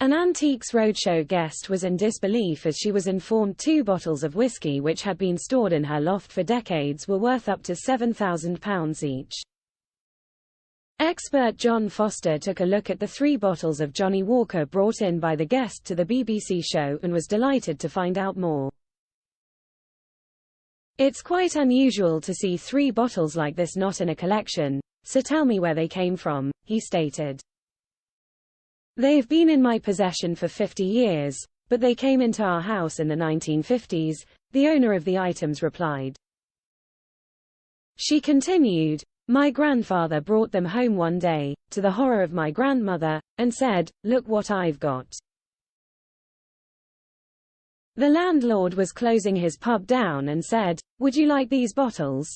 An Antiques Roadshow guest was in disbelief as she was informed 2 bottles of whiskey which had been stored in her loft for decades were worth up to £7,000 each. Expert John Foster took a look at the 3 bottles of Johnnie Walker brought in by the guest to the BBC show and was delighted to find out more. "It's quite unusual to see 3 bottles like this not in a collection, so tell me where they came from," he stated. "They've been in my possession for 50 years, but they came into our house in the 1950s, the owner of the items replied. She continued, "My grandfather brought them home one day, to the horror of my grandmother, and said, 'Look what I've got.' The landlord was closing his pub down and said, 'Would you like these bottles?'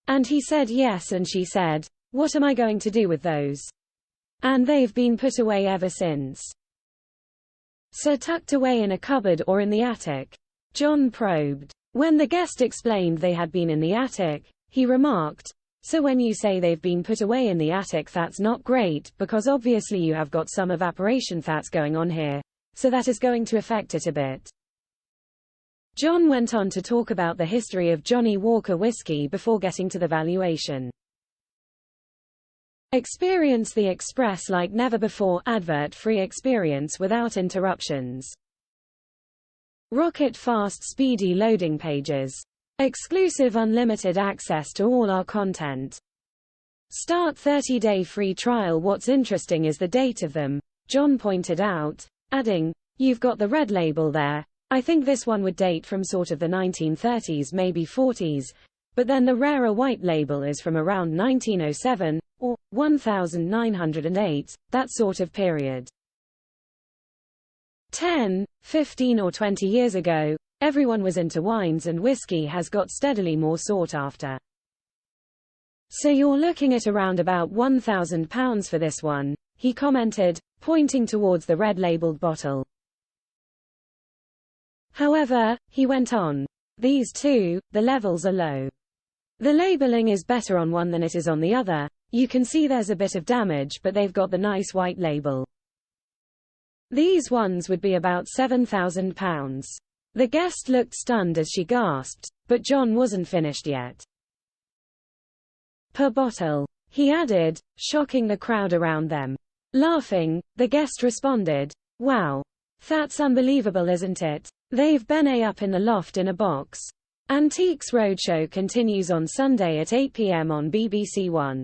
And he said yes, and she said, 'What am I going to do with those?' And they've been put away ever since. So tucked away in a cupboard or in the attic?" John probed. When the guest explained they had been in the attic, he remarked, "So when you say they've been put away in the attic, that's not great, because obviously you have got some evaporation that's going on here, so that is going to affect it a bit." John went on to talk about the history of Johnnie Walker whiskey before getting to the valuation. Experience the express like never before, advert-free experience without interruptions. Rocket fast speedy loading pages. Exclusive unlimited access to all our content. Start 30-day free trial. What's interesting is the date of them, John pointed out, adding, "You've got the red label there. I think this one would date from sort of the 1930s, maybe 40s, but then the rarer white label is from around 1907, or 1908, that sort of period. 10, 15 or 20 years ago, everyone was into wines and whiskey has got steadily more sought after. So you're looking at around about £1,000 for this one," he commented, pointing towards the red-labeled bottle. "However," he went on, "these two, the levels are low. The labeling is better on one than it is on the other. You can see there's a bit of damage, but they've got the nice white label. These ones would be about £7,000. The guest looked stunned as she gasped, but John wasn't finished yet. "Per bottle," he added, shocking the crowd around them. Laughing, the guest responded, "Wow. That's unbelievable, isn't it? They've been up in the loft in a box." Antiques Roadshow continues on Sunday at 8 p.m. on BBC One.